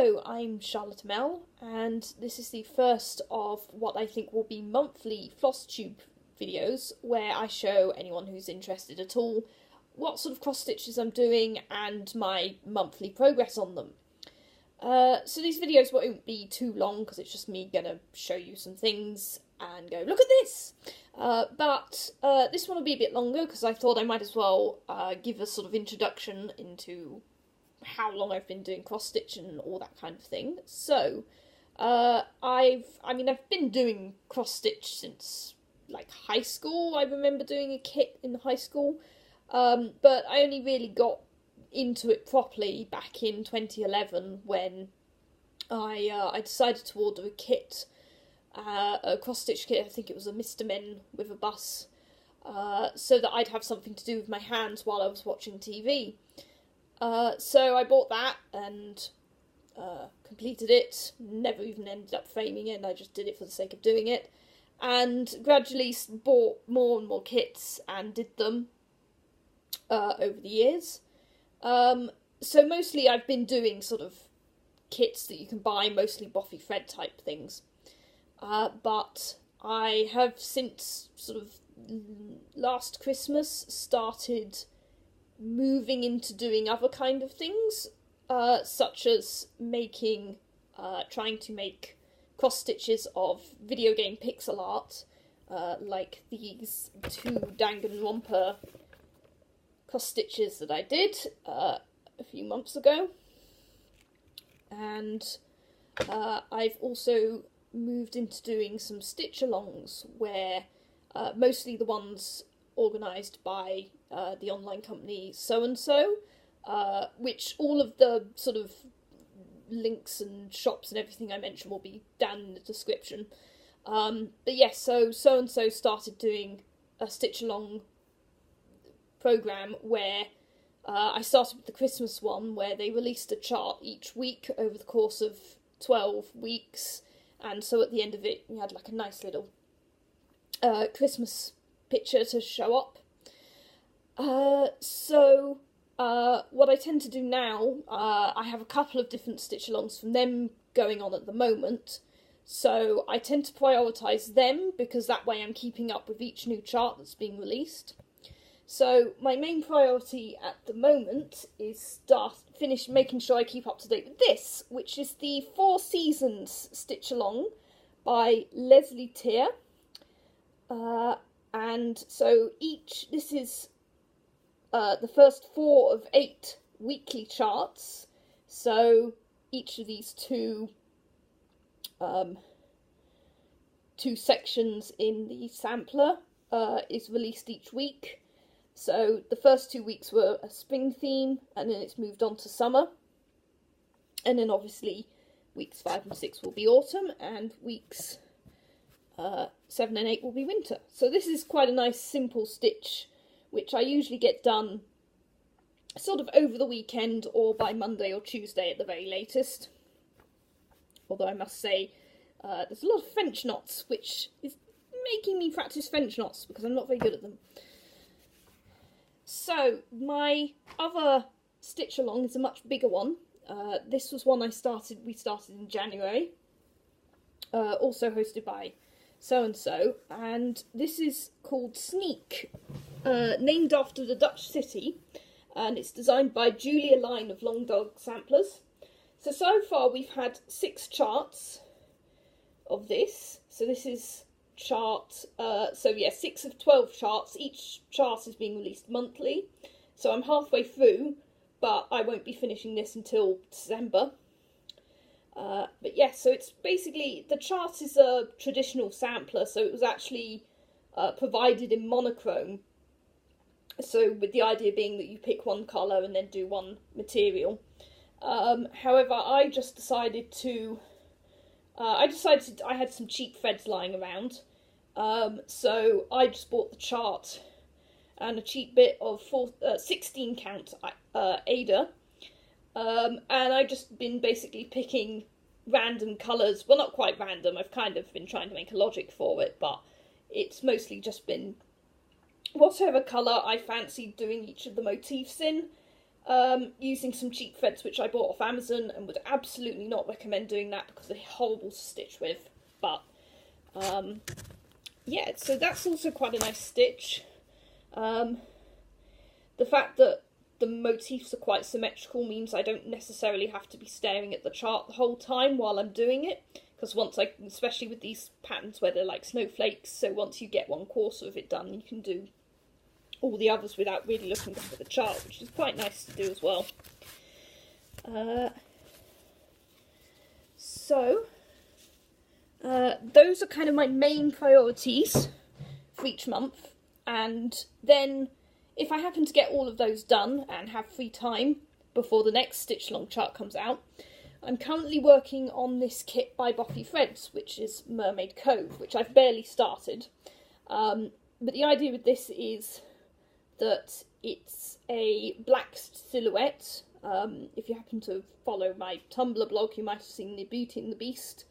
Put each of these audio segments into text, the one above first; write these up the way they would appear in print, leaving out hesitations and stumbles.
Hello, I'm CharlotteML, and this is the first of what I think will be monthly Flosstube videos, where I show anyone who's interested at all what sort of cross stitches I'm doing and my monthly progress on them. So these videos won't be too long because it's just me gonna show you some things and go, look at this! But this one will be a bit longer because I thought I might as well give a sort of introduction into how long I've been doing cross stitch and all that kind of thing. So, I've been doing cross stitch since like high school. I remember doing a kit in high school, but I only really got into it properly back in 2011 when I decided to order a kit, a cross stitch kit. I think it was a Mr. Men with a bus, so that I'd have something to do with my hands while I was watching TV. So I bought that and completed it, never even ended up framing it, and I just did it for the sake of doing it, and gradually bought more and more kits and did them over the years. So mostly I've been doing sort of kits that you can buy, mostly Boffy Fred type things, but I have since sort of last Christmas started moving into doing other kind of things, such as trying to make cross stitches of video game pixel art, like these two Danganronpa cross stitches that I did a few months ago. And I've also moved into doing some stitch-alongs, where mostly the ones organised by the online company So-and-So, which all of the sort of links and shops and everything I mentioned will be down in the description. But yes, so So-and-So started doing a stitch-along program where I started with the Christmas one, where they released a chart each week over the course of 12 weeks, and so at the end of it you had like a nice little Christmas picture to show up. So what I tend to do now, I have a couple of different stitch-alongs from them going on at the moment, so I tend to prioritise them because that way I'm keeping up with each new chart that's being released. So my main priority at the moment is making sure I keep up to date with this, which is the 4 Seasons stitch-along by Leslie Tier. And so this is the first 4 of 8 weekly charts. So each of these two sections in the sampler is released each week. So the first 2 weeks were a spring theme, and then it's moved on to summer. And then obviously weeks 5 and 6 will be autumn, and weeks 7 and 8 will be winter. So this is quite a nice simple stitch, which I usually get done sort of over the weekend or by Monday or Tuesday at the very latest. Although I must say there's a lot of French knots, which is making me practice French knots because I'm not very good at them. So my other stitch along is a much bigger one. This was one we started in January, also hosted by So-and-So, and this is called Sneak, named after the Dutch city, and it's designed by Julia Line of Long Dog Samplers. So far we've had 6 charts of this. So this is chart, 6 of 12 charts. Each chart is being released monthly. So I'm halfway through, but I won't be finishing this until December. But yes, so it's basically, the chart is a traditional sampler, so it was actually provided in monochrome. So with the idea being that you pick one colour and then do one material. However, I had some cheap threads lying around, so I just bought the chart and a cheap bit of 16 count Ada, and I've just been basically picking random colours. Well, not quite random, I've kind of been trying to make a logic for it, but it's mostly just been whatever colour I fancied doing each of the motifs in, using some cheap threads which I bought off Amazon, and would absolutely not recommend doing that because they're horrible to stitch with. But yeah, so that's also quite a nice stitch. The fact that the motifs are quite symmetrical means I don't necessarily have to be staring at the chart the whole time while I'm doing it, because especially with these patterns where they're like snowflakes, so once you get 1/4 of it done, you can do all the others without really looking back at the chart, which is quite nice to do as well. Those are kind of my main priorities for each month, and then if I happen to get all of those done and have free time before the next stitch along chart comes out, I'm currently working on this kit by Boffy Threads, which is Mermaid Cove, which I've barely started. But the idea with this is that it's a black silhouette. If you happen to follow my Tumblr blog, you might have seen the Beauty and the Beast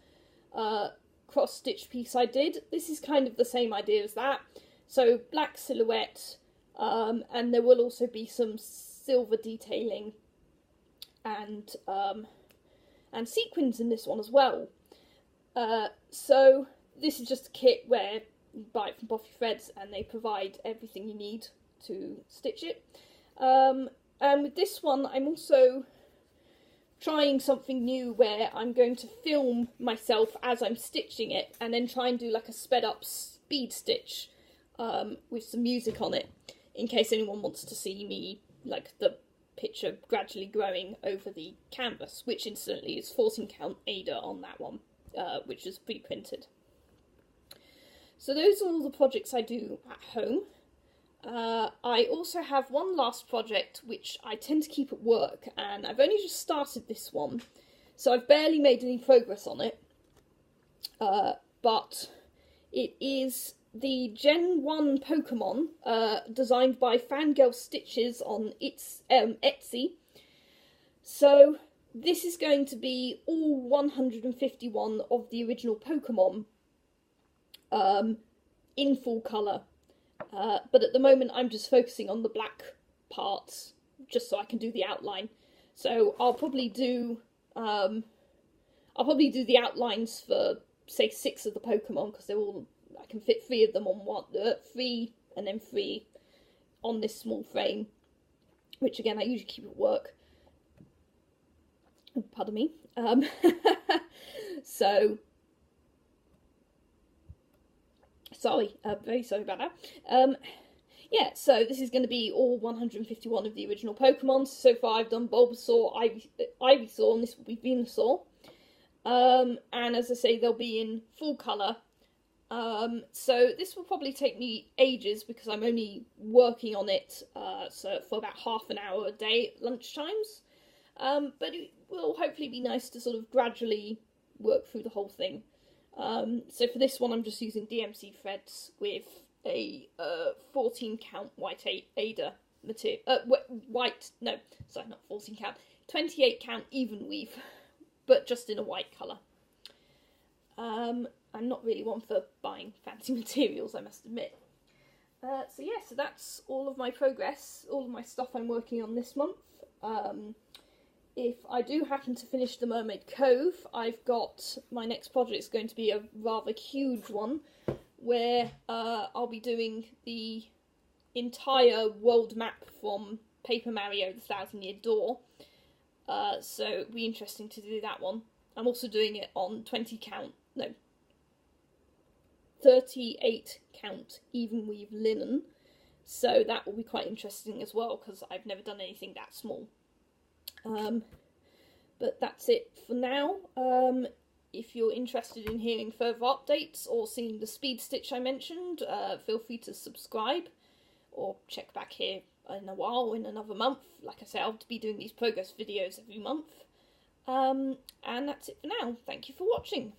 cross-stitch piece I did. This is kind of the same idea as that. So black silhouette, and there will also be some silver detailing and sequins in this one as well. So this is just a kit where you buy it from Boffy Threads and they provide everything you need to stitch it. And with this one I'm also trying something new where I'm going to film myself as I'm stitching it and then try and do like a sped up speed stitch with some music on it, in case anyone wants to see me, like the picture gradually growing over the canvas, which incidentally is 14 count Ada on that one, which is pre-printed. So those are all the projects I do at home. I also have one last project which I tend to keep at work, and I've only just started this one, so I've barely made any progress on it, but it is the Gen 1 Pokemon, designed by Fangirl Stitches on Etsy. So this is going to be all 151 of the original Pokemon in full colour. But at the moment I'm just focusing on the black parts, just so I can do the outline. So I'll probably do the outlines for, say, 6 of the Pokemon, because they're all, I can fit 3 of them on one, 3 and then 3 on this small frame, which again I usually keep at work. Oh, pardon me. So sorry, very sorry about that. Yeah, so this is going to be all 151 of the original Pokemon. So far I've done Bulbasaur, Ivysaur, and this will be Venusaur. And as I say, they'll be in full colour. So this will probably take me ages because I'm only working on it for about half an hour a day at lunchtimes. But it will hopefully be nice to sort of gradually work through the whole thing. So for this one I'm just using DMC threads with a 14 count white Ada material, no, sorry, not 14 count, 28 count even weave, but just in a white colour. I'm not really one for buying fancy materials, I must admit. So yeah, so that's all of my progress, all of my stuff I'm working on this month. If I do happen to finish the Mermaid Cove, I've got, my next project is going to be a rather huge one, where I'll be doing the entire world map from Paper Mario the Thousand Year Door. So it'll be interesting to do that one. I'm also doing it on 38 count even weave linen. So that will be quite interesting as well, because I've never done anything that small. But that's it for now. If you're interested in hearing further updates or seeing the speed stitch I mentioned, feel free to subscribe or check back here in a while, in another month. Like I say, I'll be doing these progress videos every month. And that's it for now. Thank you for watching.